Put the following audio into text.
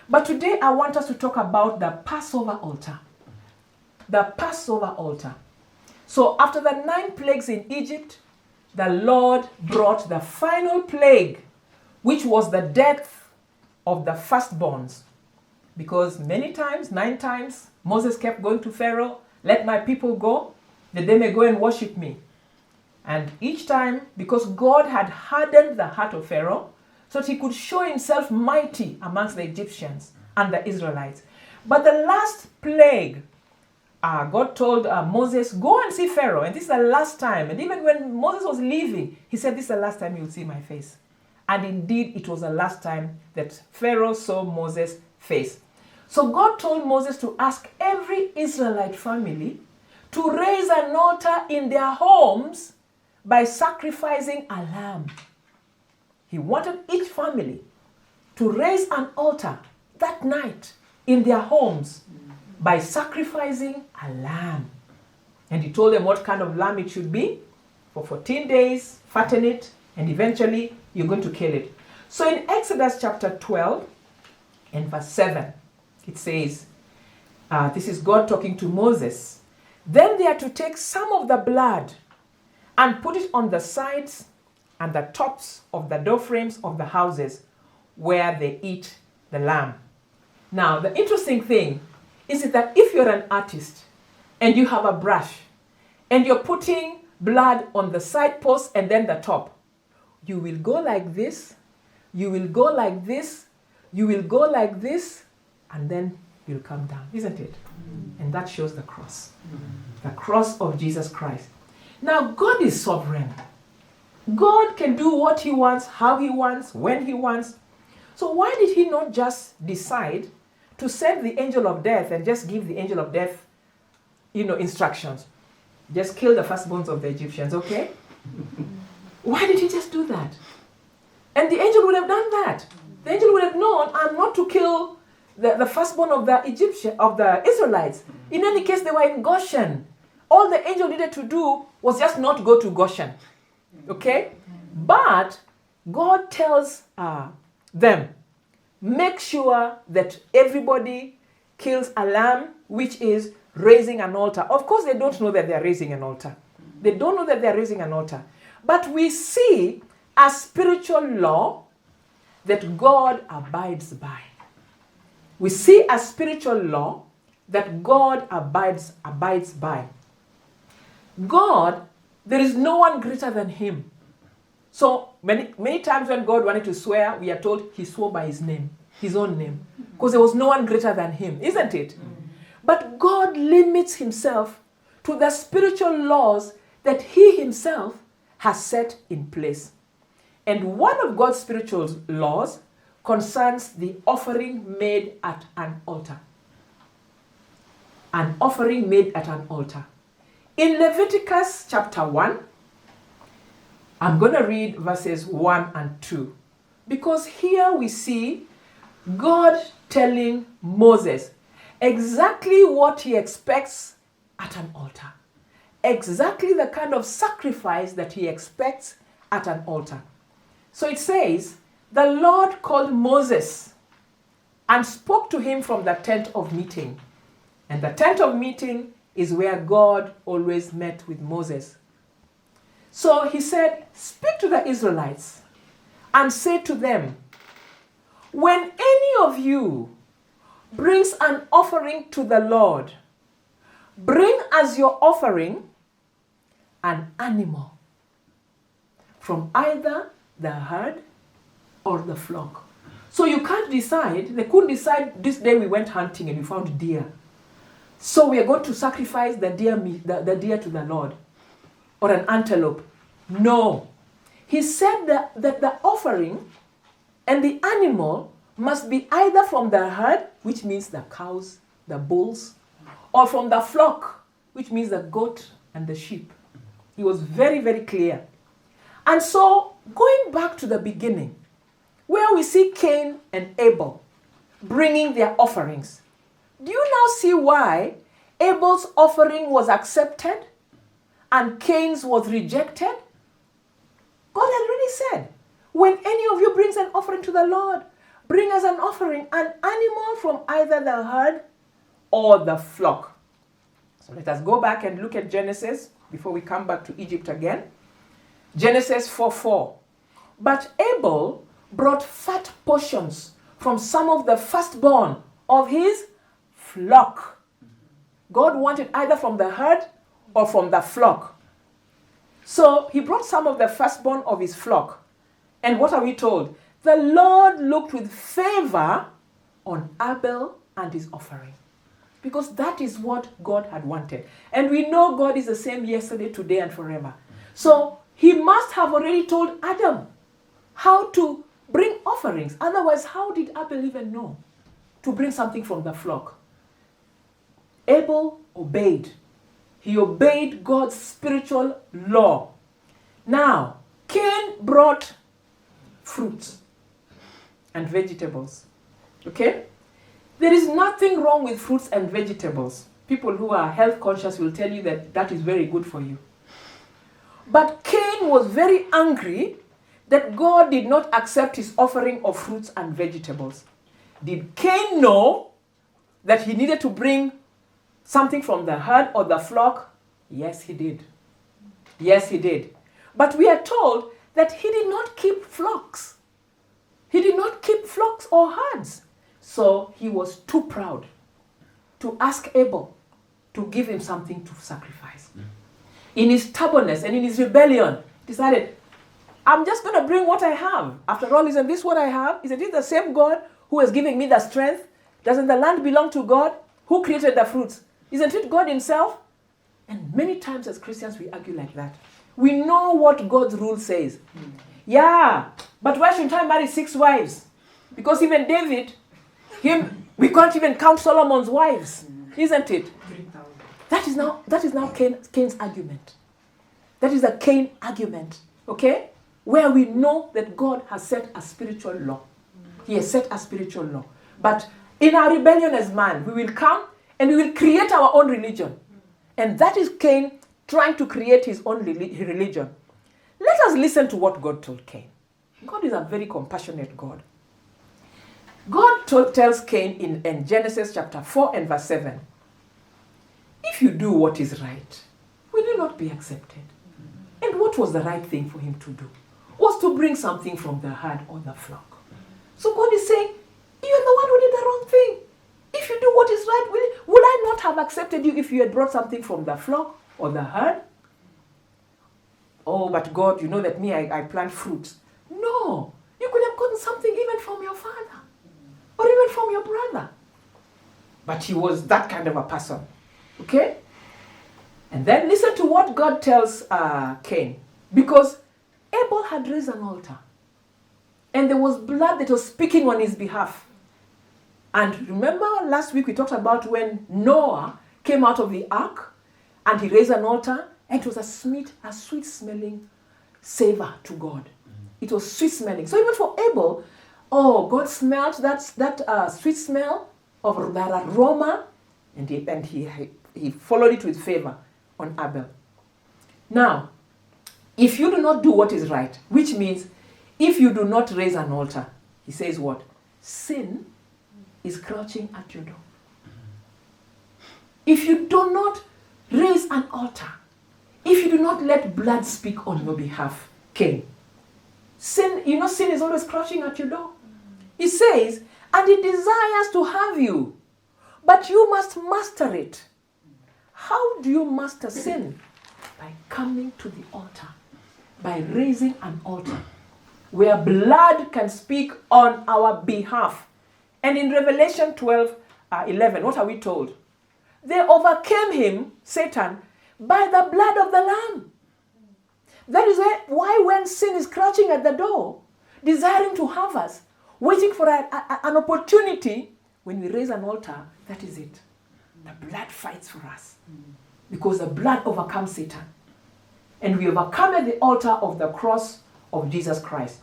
But today I want us to talk about the Passover altar. The Passover altar. So after the 9 plagues in Egypt, the Lord brought the final plague, which was the death of the firstborns. Because many times, 9 times, Moses kept going to Pharaoh, let my people go, that they may go and worship me. And each time, because God had hardened the heart of Pharaoh, so that he could show himself mighty amongst the Egyptians and the Israelites. But the last plague, God told Moses, go and see Pharaoh, and this is the last time. And even when Moses was leaving, he said, this is the last time you'll see my face. And indeed, it was the last time that Pharaoh saw Moses' face. So God told Moses to ask every Israelite family to raise an altar in their homes by sacrificing a lamb. He wanted each family to raise an altar that night in their homes by sacrificing a lamb. And he told them what kind of lamb it should be. For 14 days, fatten it, and eventually you're going to kill it. So in Exodus chapter 12 and verse 7, it says, this is God talking to Moses. Then they are to take some of the blood and put it on the sides and the tops of the door frames of the houses where they eat the lamb. Now, the interesting thing is that if you're an artist and you have a brush and you're putting blood on the side posts and then the top, you will go like this, you will go like this, you will go like this, and then you'll come down, isn't it? And that shows the cross. The cross of Jesus Christ. Now, God is sovereign. God can do what he wants, how he wants, when he wants. So why did he not just decide to send the angel of death and just give the angel of death, instructions? Just kill the firstborns of the Egyptians, okay? Why did he just do that? And the angel would have done that. The angel would have known, I'm not to kill the firstborn of the Israelites. In any case, they were in Goshen. All the angel needed to do was just not go to Goshen. Okay? But God tells them, make sure that everybody kills a lamb, which is raising an altar. Of course, they don't know that they're raising an altar. They don't know that they're raising an altar. But we see a spiritual law that God abides by. We see a spiritual law that God abides by. God, there is no one greater than him. So many times when God wanted to swear, we are told he swore by his name, his own name, because there was no one greater than him, isn't it? But God limits himself to the spiritual laws that he himself has set in place. And one of God's spiritual laws concerns the offering made at an altar. An offering made at an altar. In Leviticus chapter 1, I'm going to read verses 1 and 2. Because here we see God telling Moses exactly what he expects at an altar. Exactly the kind of sacrifice that he expects at an altar. So it says, the Lord called Moses and spoke to him from the tent of meeting. And the tent of meeting is where God always met with Moses. So he said, speak to the Israelites and say to them, when any of you brings an offering to the Lord, bring as your offering an animal from either the herd or the flock. So you can't decide, they couldn't decide this day we went hunting and we found deer. So we are going to sacrifice the deer to the Lord, or an antelope. No. He said that the offering and the animal must be either from the herd, which means the cows, the bulls, or from the flock, which means the goat and the sheep. He was very, very clear. And so, going back to the beginning, where we see Cain and Abel bringing their offerings, do you now see why Abel's offering was accepted and Cain's was rejected? God had already said, when any of you brings an offering to the Lord, bring as an offering an animal from either the herd or the flock. So let us go back and look at Genesis before we come back to Egypt again. Genesis 4:4. But Abel brought fat portions from some of the firstborn of his flock. God wanted either from the herd or from the flock. So he brought some of the firstborn of his flock. And what are we told? The Lord looked with favor on Abel and his offering. Because that is what God had wanted. And we know God is the same yesterday, today, and forever. So he must have already told Adam how to bring offerings. Otherwise, how did Abel even know to bring something from the flock? Abel obeyed. He obeyed God's spiritual law. Now, Cain brought fruits and vegetables. Okay? There is nothing wrong with fruits and vegetables. People who are health conscious will tell you that that is very good for you. But Cain was very angry that God did not accept his offering of fruits and vegetables. Did Cain know that he needed to bring something from the herd or the flock? Yes, he did. Yes, he did. But we are told that he did not keep flocks. He did not keep flocks or herds. So he was too proud to ask Abel to give him something to sacrifice. In his stubbornness and in his rebellion, decided, I'm just going to bring what I have. After all, isn't this what I have? Isn't it the same God who has given me the strength? Doesn't the land belong to God? Who created the fruits? Isn't it God himself? And many times as Christians, we argue like that. We know what God's rule says. Yeah, but why shouldn't I marry 6 wives? Because even David, we can't even count Solomon's wives. Isn't it? That is now Cain's argument. That is a Cain argument. Okay? Where we know that God has set a spiritual law. He has set a spiritual law. But in our rebellion as man, we will come and we will create our own religion. And that is Cain trying to create his own religion. Let us listen to what God told Cain. God is a very compassionate God. God tells Cain in Genesis chapter 4 and verse 7, if you do what is right, will you not be accepted? And what was the right thing for him to do? Was to bring something from the herd or the flock. So God is saying, you're the one who did the wrong thing. If you do what is right, will I not have accepted you if you had brought something from the flock or the herd? Oh, but God, you know that me, I plant fruits. No, you could have gotten something even from your father or even from your brother. But he was that kind of a person. Okay? And then listen to what God tells Cain. Because Abel had raised an altar. And there was blood that was speaking on his behalf. And remember last week we talked about when Noah came out of the ark and he raised an altar and it was a sweet smelling savor to God. It was sweet smelling. So even for Abel, God smelled that sweet smell of that aroma and he followed it with favor on Abel. Now, if you do not do what is right, which means if you do not raise an altar, he says what? Sin is crouching at your door. If you do not raise an altar, if you do not let blood speak on your behalf, Cain, sin is always crouching at your door. He says, and it desires to have you, but you must master it. How do you master sin? By coming to the altar, by raising an altar where blood can speak on our behalf. And in Revelation 12:11, what are we told? They overcame him, Satan, by the blood of the Lamb. That is why when sin is crouching at the door, desiring to have us, waiting for an opportunity, when we raise an altar, that is it. The blood fights for us. Because the blood overcomes Satan. And we overcome at the altar of the cross of Jesus Christ.